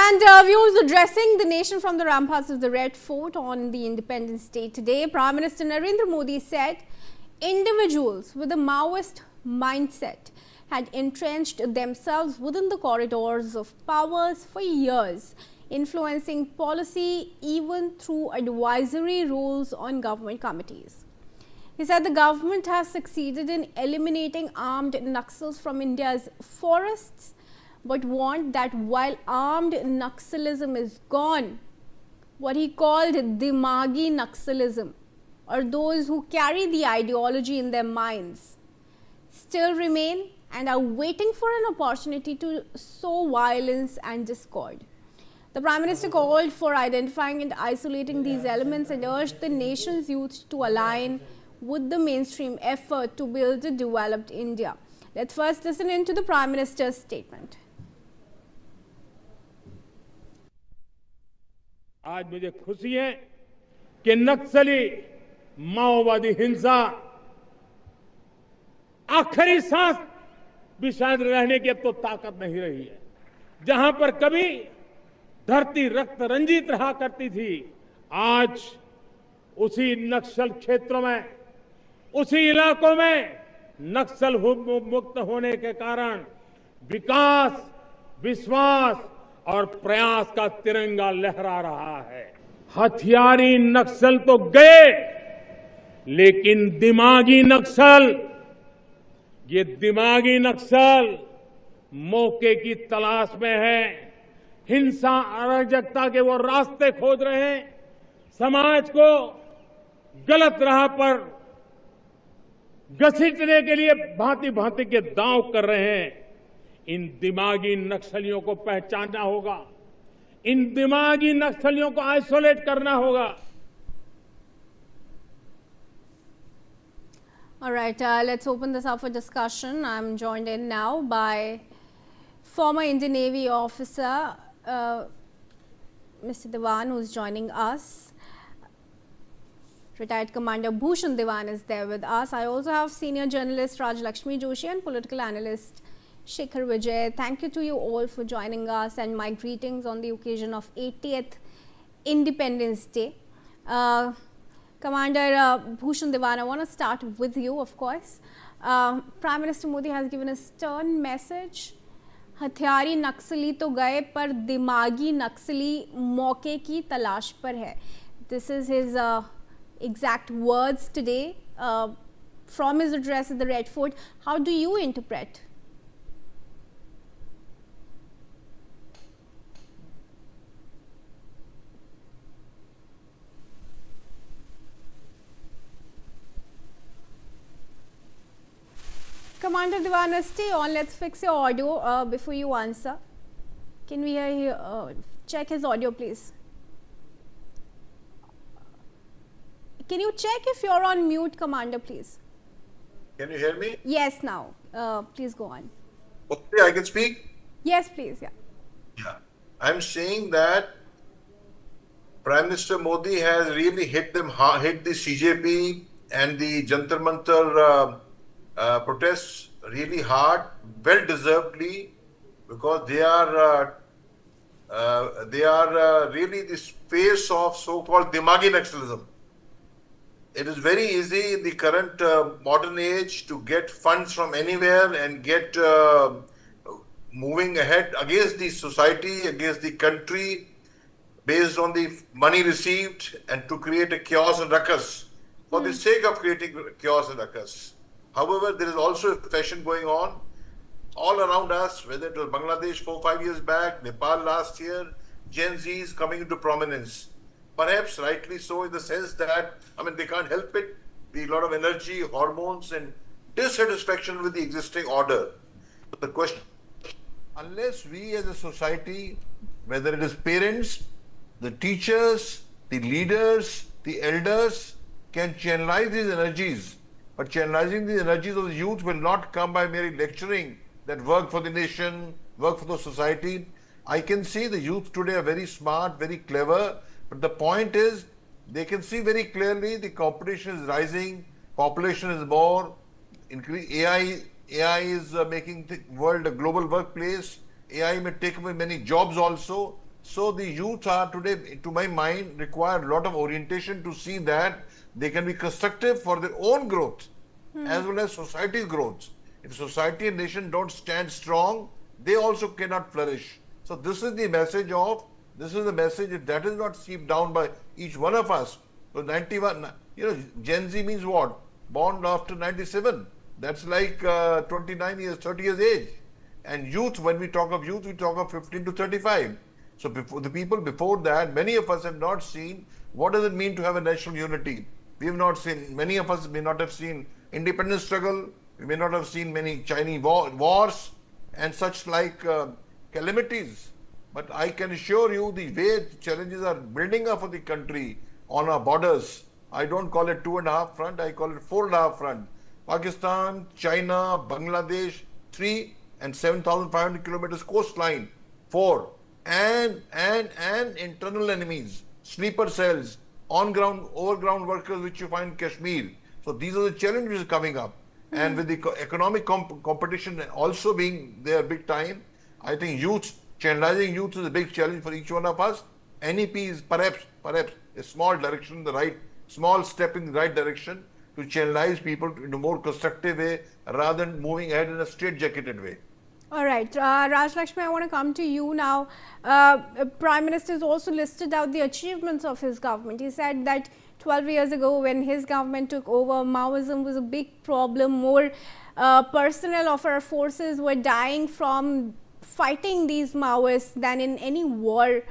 And viewers, addressing the nation from the ramparts of the Red Fort on the Independence Day today, Prime Minister Narendra Modi said individuals with a Maoist mindset had entrenched themselves within the corridors of powers for years, influencing policy even through advisory roles on government committees. He said the government has succeeded in eliminating armed Naxals from India's forests, but warned that while armed Naxalism is gone, what he called Dimagi Naxalism, or those who carry the ideology in their minds, still remain and are waiting for an opportunity to sow violence and discord. The Prime Minister called for identifying and isolating these elements and urged the nation's youth to align with the mainstream effort to build a developed India. Let's first listen into the Prime Minister's statement. आज मुझे खुशी है कि नक्सली माओवादी हिंसा आखिरी सांस भी शायद रहने की अब तो ताकत नहीं रही है। जहां पर कभी धरती रक्त रंजित रहा करती थी, आज उसी नक्सल क्षेत्रों में, उसी इलाकों में नक्सल मुक्त होने के कारण विकास, विश्वास और प्रयास का तिरंगा लहरा रहा है। हथियारी नक्सल तो गए, लेकिन दिमागी नक्सल, ये दिमागी नक्सल मौके की तलाश में है। हिंसा, अराजकता के वो रास्ते खोज रहे हैं, समाज को गलत राह पर घसीटने के लिए भांति भांति के दांव कर रहे हैं। इन दिमागी नक्सलियों को पहचानना होगा, इन दिमागी नक्सलियों को आइसोलेट करना होगा। All right, let's open this up for discussion. I'm joined in now by former Indian Navy officer Mr. Dewan, who's joining us. Retired Commander Bhushan Dewan is there with us. I also have senior journalist Raj Lakshmi Joshi and political analyst Shekhar Vijay. Thank you to you all for joining us, and my greetings on the occasion of 80th Independence Day. Commander Bhushan Dewan, I want to start with you, of course. Prime Minister Modi has given a stern message. हथियारी नक्सली तो गए, पर दिमागी नक्सली मौके की तलाश पर है. This is his exact words today from his address at the Red Fort. How do you interpret? Commander Dewan, stay on. Let's fix your audio before you answer. Can we hear check his audio, please? Can you check if you're on mute, Commander, please? Can you hear me? Yes, now. Please go on. Okay, I can speak? Yes, please. Yeah. Yeah. I'm saying that Prime Minister Modi has really hit the CJP and the Jantar Mantar protests really hard, well deservedly, because they are really the face of so-called Dimagi Naxalism. It is very easy in the current modern age to get funds from anywhere and get moving ahead against the society, against the country, based on the money received, and to create a chaos and ruckus for the sake of creating chaos and ruckus. However, there is also a fashion going on all around us, whether it was Bangladesh 4-5 years back, Nepal last year, Gen Zs coming into prominence. Perhaps rightly so, in the sense that, they can't help it. A lot of energy, hormones, and dissatisfaction with the existing order. But the question, unless we as a society, whether it is parents, the teachers, the leaders, the elders, can channelize these energies, but channelizing the energies of the youth will not come by merely lecturing that work for the nation, work for the society. I can see the youth today are very smart, very clever, but the point is, they can see very clearly the competition is rising, population is more, AI is making the world a global workplace. AI may take away many jobs also. So the youth are today, to my mind, require a lot of orientation to see that they can be constructive for their own growth as well as society's growth. If society and nation don't stand strong, they also cannot flourish. So this is the message if that is not seeped down by each one of us. So 91, Gen Z means what? Born after 97. That's like 29 years, 30 years age. And youth, when we talk of youth, we talk of 15 to 35. So before, the people before that, many of us have not seen what does it mean to have a national unity. We have not seen, many of us may not have seen independence struggle, we may not have seen many Chinese wars and such like calamities. But I can assure you the way challenges are building up for the country on our borders, I don't call it 2.5 front, I call it 4.5 front. Pakistan, China, Bangladesh, 3 and 7,500 kilometers coastline, 4. And internal enemies, sleeper cells, on-ground, overground workers which you find in Kashmir. So these are the challenges coming up. And with the economic competition also being there big time, I think channelizing youth is a big challenge for each one of us. NEP is perhaps a small direction, small step in the right direction to channelize people in a more constructive way rather than moving ahead in a straitjacketed way. All right, Raj Lakshmi, I want to come to you now. Prime Minister has also listed out the achievements of his government. He said that 12 years ago when his government took over, Maoism was a big problem. More personnel of our forces were dying from fighting these Maoists than in any war.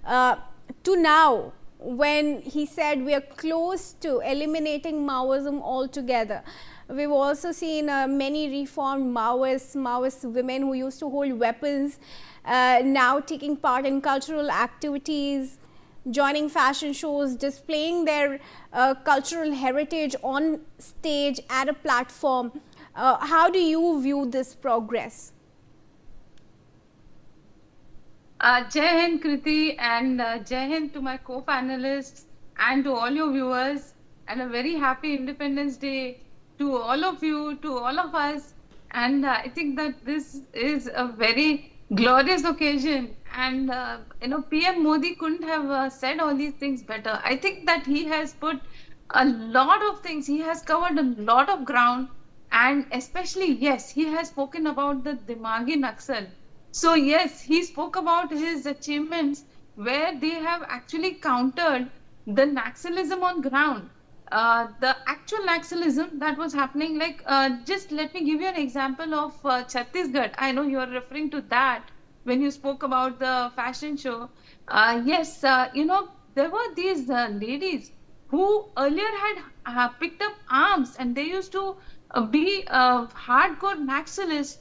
To now, when he said we are close to eliminating Maoism altogether. We've also seen many reformed Maoist women who used to hold weapons now taking part in cultural activities, joining fashion shows, displaying their cultural heritage on stage at a platform. How do you view this progress? Jai Hind, Kriti, and Jai Hind to my co-panelists and to all your viewers, and a very happy Independence Day to all of you, to all of us. And I think that this is a very glorious occasion. And, PM Modi couldn't have said all these things better. I think that he has put a lot of things, he has covered a lot of ground. And especially, yes, he has spoken about the Dimagi Naxal. So, yes, he spoke about his achievements where they have actually countered the Naxalism on ground. The actual Naxalism that was happening, just let me give you an example of Chhattisgarh. I know you are referring to that when you spoke about the fashion show. Yes, there were these ladies who earlier had picked up arms and they used to be hardcore Naxalists.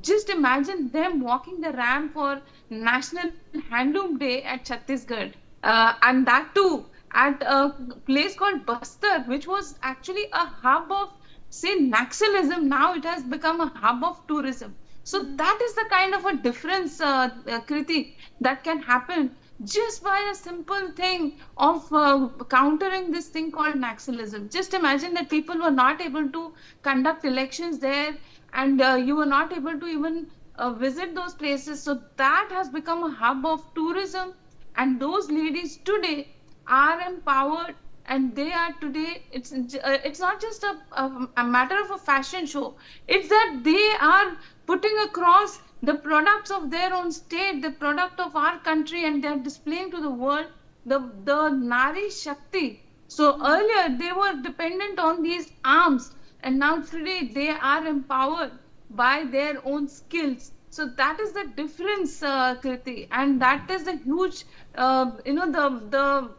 Just imagine them walking the ramp for National Handloom Day at Chhattisgarh. And that too at a place called Bastar, which was actually a hub of, say, Naxalism. Now it has become a hub of tourism. So that is the kind of a difference, Kriti, that can happen just by a simple thing of countering this thing called Naxalism. Just imagine that people were not able to conduct elections there and you were not able to even visit those places. So that has become a hub of tourism, and those ladies today are empowered, and they are today, it's not just a matter of a fashion show, it's that they are putting across the products of their own state, the product of our country, and they are displaying to the world the Nari Shakti. So earlier they were dependent on these arms, and now today they are empowered by their own skills. So that is the difference, Kriti, and that is the huge, the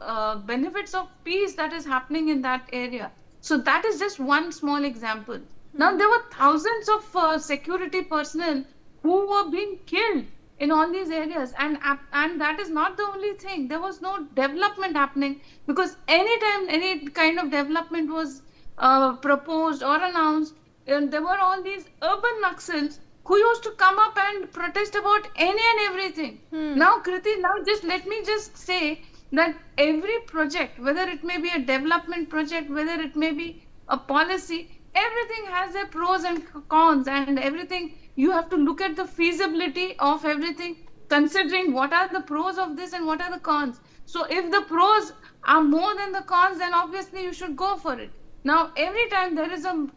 benefits of peace that is happening in that area. So that is just one small example. Now there were thousands of security personnel who were being killed in all these areas, and that is not the only thing. There was no development happening, because anytime any kind of development was proposed or announced, and there were all these urban Naxals who used to come up and protest about any and everything. Now, Kriti, just let me just say that every project, whether it may be a development project, whether it may be a policy, everything has their pros and cons, and everything, you have to look at the feasibility of everything. considering what are the pros of this and what are the cons. So if the pros are more than the cons, then obviously you should go for it. Now, every time there is an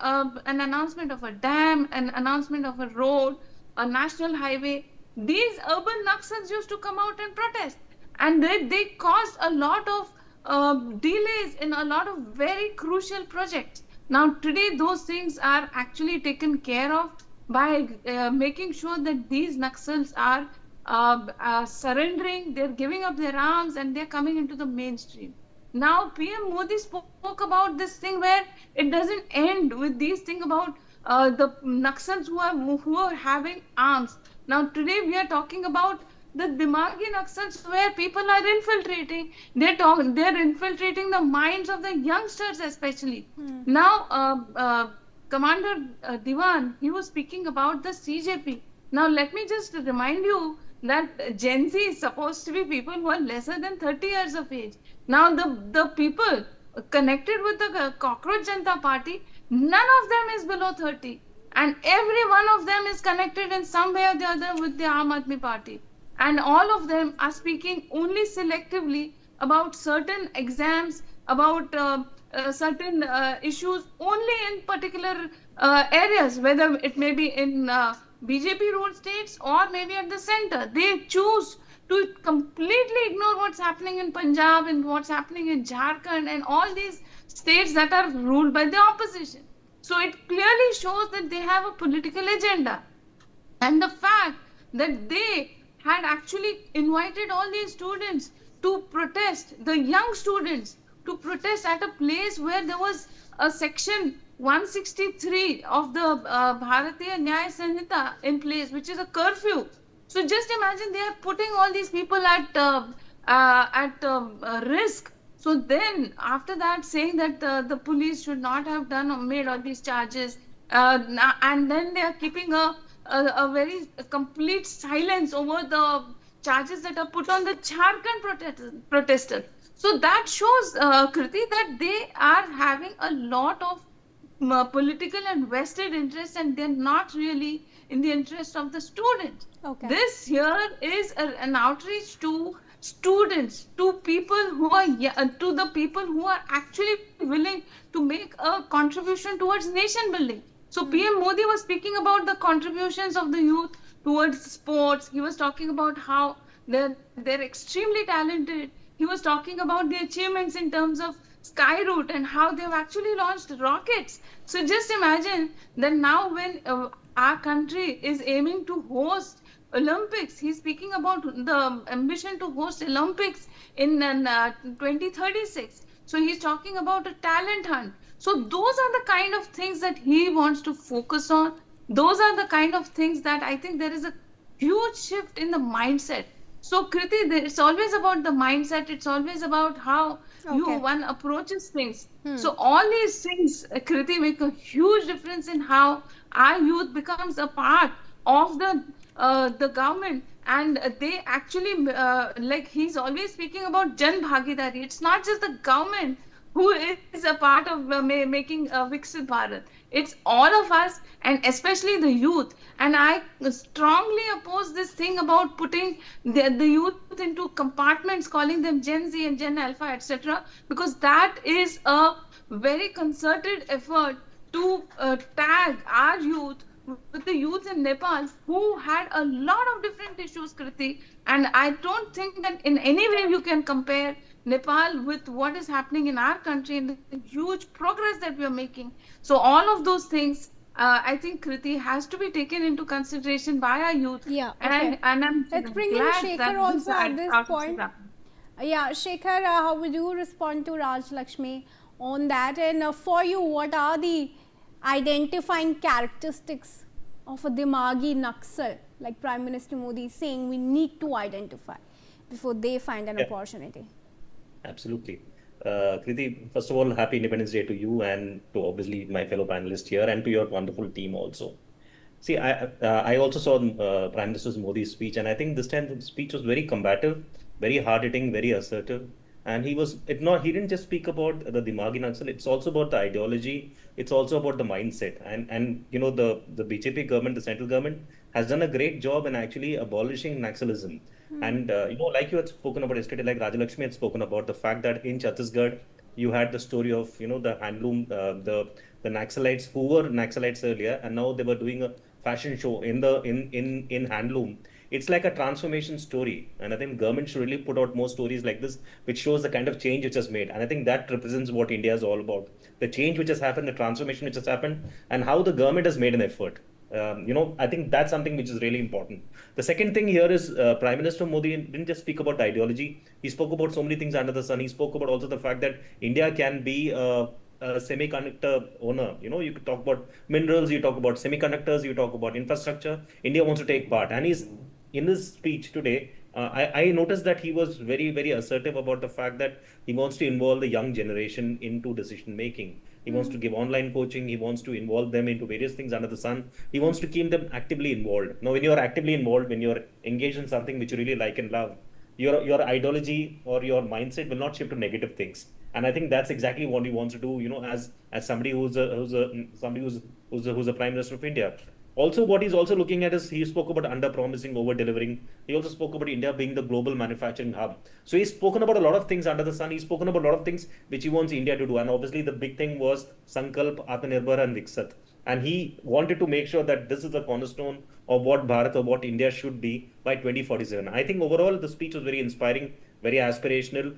announcement of a dam, an announcement of a road, a national highway, these urban Naxals used to come out and protest. And they caused a lot of delays in a lot of very crucial projects. Now, today, those things are actually taken care of by making sure that these Naxals are surrendering, they're giving up their arms, and they're coming into the mainstream. Now, PM Modi spoke about this thing where it doesn't end with these things about the Naxals who are having arms. Now, today we are talking about the Dimagi Naxals where people are infiltrating. They're infiltrating the minds of the youngsters especially. Now, Commander Diwan, he was speaking about the CJP. Now, let me just remind you that Gen Z is supposed to be people who are lesser than 30 years of age. Now, the people connected with the Cockroach Janata Party, none of them is below 30. And every one of them is connected in some way or the other with the Aam Aadmi Party. And all of them are speaking only selectively about certain exams, about certain issues only in particular areas, whether it may be in BJP ruled states or maybe at the center. They choose to completely ignore what's happening in Punjab and what's happening in Jharkhand and all these states that are ruled by the opposition. So it clearly shows that they have a political agenda. And the fact that they had actually invited all these students to protest, the young students, to protest at a place where there was a section 163 of the Bharatiya Nyaya Sanhita in place, which is a curfew. So just imagine they are putting all these people at risk. So then after that saying that the police should not have made all these charges, and then they are keeping a very complete silence over the charges that are put on the Jharkhand protesters. So that shows, Kriti, that they are having a lot of political and vested interest, and they're not really in the interest of the students. Okay. This here is an outreach to students, to people who are to the people who are actually willing to make a contribution towards nation building. So PM Modi was speaking about the contributions of the youth towards sports. He was talking about how they're extremely talented. He was talking about the achievements in terms of Skyroot and how they've actually launched rockets. So just imagine that now when our country is aiming to host Olympics, he's speaking about the ambition to host Olympics in 2036. So he's talking about a talent hunt. So those are the kind of things that he wants to focus on. Those are the kind of things that I think there is a huge shift in the mindset. So Kriti, it's always about the mindset. It's always about how one approaches things. So all these things, Kriti, make a huge difference in how our youth becomes a part of the government. And they actually, like he's always speaking about Jan Bhagidari. It's not just the government who is a part of making Viksit Bharat. It's all of us, and especially the youth. And I strongly oppose this thing about putting the youth into compartments, calling them Gen Z and Gen Alpha, etc. Because that is a very concerted effort to tag our youth with the youth in Nepal who had a lot of different issues, Kriti. And I don't think that in any way you can compare Nepal with what is happening in our country and the huge progress that we are making. So all of those things, I think, Kriti, has to be taken into consideration by our youth. Yeah. And I'm Let's bring in glad Shekhar that also at this outreach point. is happening. Yeah, Shekhar, how would you respond to Raj Lakshmi on that? And for you, what are the identifying characteristics of a Dimagi Naxal, like Prime Minister Modi is saying we need to identify before they find an opportunity? Absolutely. Kriti, first of all, happy Independence Day to you and to obviously my fellow panelists here and to your wonderful team also. See, I also saw Prime Minister Modi's speech, and I think this time the speech was very combative, very hard-hitting, very assertive. And he didn't just speak about the Dimagi Naxal, it's also about the ideology, it's also about the mindset. And the BJP government, the central government, has done a great job in actually abolishing Naxalism. And like you had spoken about yesterday, like Rajalakshmi had spoken about the fact that in Chhattisgarh, you had the story of the handloom, the Naxalites who were Naxalites earlier, and now they were doing a fashion show in handloom. It's like a transformation story, and I think government should really put out more stories like this, which shows the kind of change which has made. And I think that represents what India is all about: the change which has happened, the transformation which has happened, and how the government has made an effort. I think that's something which is really important. The second thing here is Prime Minister Modi didn't just speak about ideology. He spoke about so many things under the sun. He spoke about also the fact that India can be a semiconductor owner. You could talk about minerals, you talk about semiconductors, you talk about infrastructure. India wants to take part. And he's in his speech today, I noticed that he was very, very assertive about the fact that he wants to involve the young generation into decision making. He wants to give online coaching. He wants to involve them into various things under the sun. He wants to keep them actively involved. Now, when you're actively involved, when you're engaged in something which you really like and love, your ideology or your mindset will not shift to negative things. And I think that's exactly what he wants to do. As somebody who's a prime minister of India. Also, what he's also looking at is he spoke about under promising, over delivering. He also spoke about India being the global manufacturing hub. So he's spoken about a lot of things under the sun. He's spoken about a lot of things which he wants India to do. And obviously, the big thing was Sankalp, Atmanirbhar, and Viksit. And he wanted to make sure that this is the cornerstone of what Bharat or what India should be by 2047. I think overall, the speech was very inspiring, very aspirational.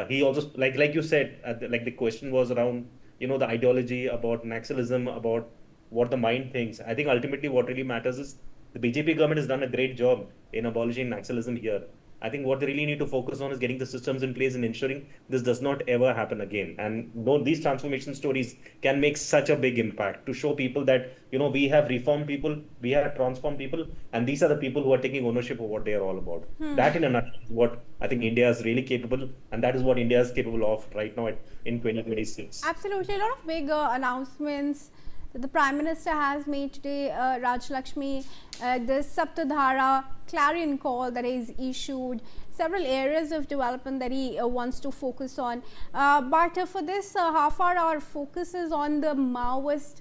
He also, like you said, like the question was around, the ideology about Naxalism, about what the mind thinks. I think ultimately what really matters is the BJP government has done a great job in abolishing Naxalism here. I think what they really need to focus on is getting the systems in place and ensuring this does not ever happen again. And these transformation stories can make such a big impact to show people that, we have reformed people, we have transformed people, and these are the people who are taking ownership of what they are all about. That in a nutshell is what I think India is really capable, and that is what India is capable of right now in 2026. Absolutely. A lot of big announcements that the Prime Minister has made today, Raj Lakshmi, the Saptadhara clarion call that he's issued, several areas of development that he wants to focus on. But for this half hour, our focus is on the Maoist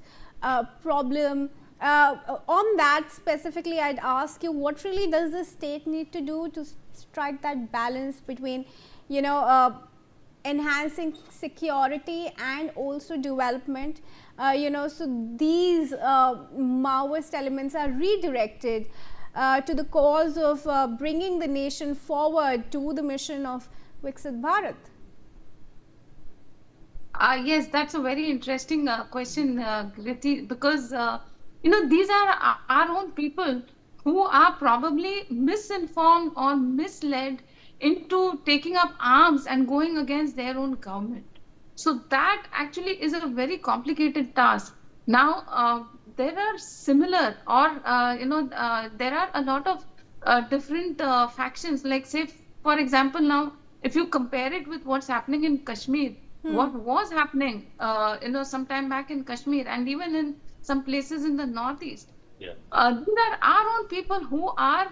problem. On that specifically, I'd ask you, what really does the state need to do to strike that balance between, enhancing security and also development? So these Maoist elements are redirected to the cause of bringing the nation forward to the mission of Viksit Bharat. Yes, that's a very interesting question, Kriti, because these are our own people who are probably misinformed or misled into taking up arms and going against their own government. So that actually is a very complicated task. Now, there are similar or, there are a lot of different factions. Like say, for example, now, if you compare it with what's happening in Kashmir, what was happening, some time back in Kashmir and even in some places in the Northeast. Yeah. These are our own people who are,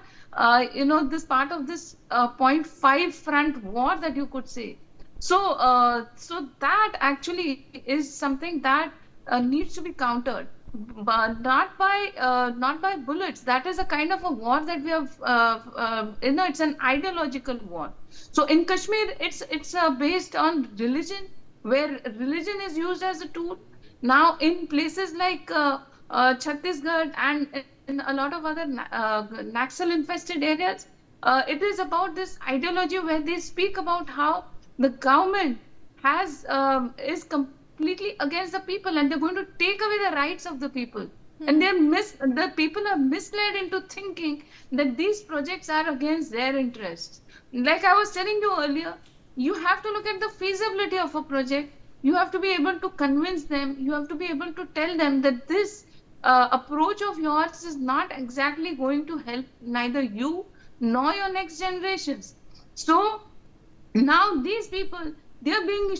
this part of this 0.5 front war that you could say. So, so that actually is something that needs to be countered, but not by bullets. That is a kind of a war that we have. It's an ideological war. So in Kashmir, it's based on religion, where religion is used as a tool. Now in places like Chhattisgarh and in a lot of other Naxal infested areas, it is about this ideology where they speak about how the government is completely against the people and they're going to take away the rights of the people. And the people are misled into thinking that these projects are against their interests. Like I was telling you earlier, you have to look at the feasibility of a project. You have to be able to convince them. You have to be able to tell them that this approach of yours is not exactly going to help neither you nor your next generations. So now these people, they're being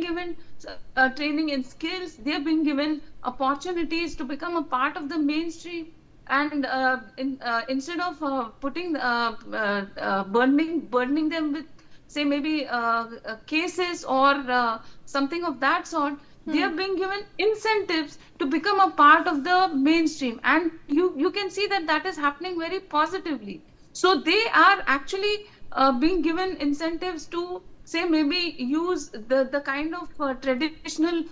given training in skills, they're being given opportunities to become a part of the mainstream, and instead of burdening them with say maybe cases or something of that sort, they are being given incentives to become a part of the mainstream, and you can see that that is happening very positively. So they are actually being given incentives to say maybe use the kind of traditional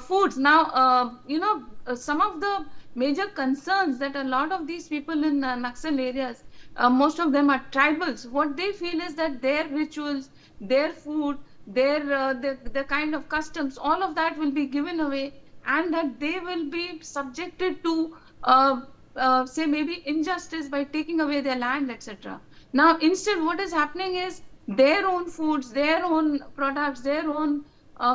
foods. Now some of the major concerns that a lot of these people in Naxal areas, most of them are tribals. What they feel is that their rituals, their food, their the kind of customs, all of that will be given away, and that they will be subjected to say maybe injustice by taking away their land, etc. Now instead what is happening is their own foods, their own products, their own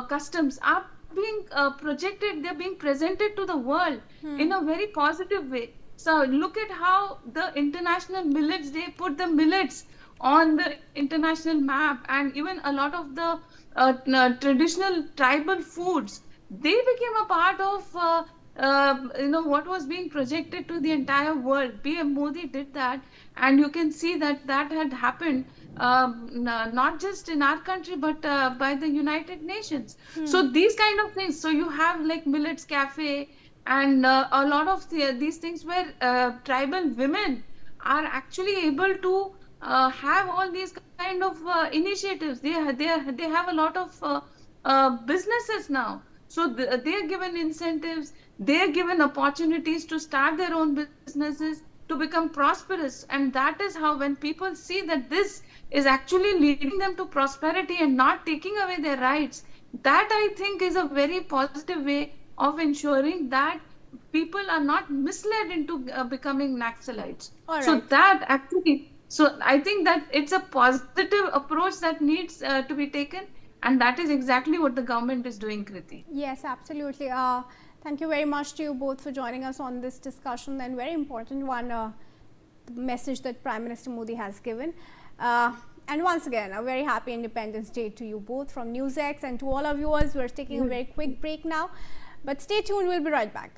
customs are being projected, they're being presented to the world in a very positive way. So look at how the International Millets Day put the millets on the international map, and even a lot of the traditional tribal foods, they became a part of what was being projected to the entire world. PM Modi did that, and you can see that that had happened not just in our country but by the United Nations. So these kind of things. So you have like Millets Cafe and a lot of these things where tribal women are actually able to have all these kind of initiatives. They have a lot of businesses now. So they are given incentives, they are given opportunities to start their own businesses, to become prosperous. And that is how, when people see that this is actually leading them to prosperity and not taking away their rights, that I think is a very positive way of ensuring that people are not misled into becoming Naxalites. All So right. that actually, so I think that it's a positive approach that needs to be taken, and that is exactly what the government is doing, Kriti. Yes, absolutely. Thank you very much to you both for joining us on this discussion, and very important one, the message that Prime Minister Modi has given. And once again, a very happy Independence Day to you both from NewsX, and to all our viewers. We're taking a very quick break now, but stay tuned, we'll be right back.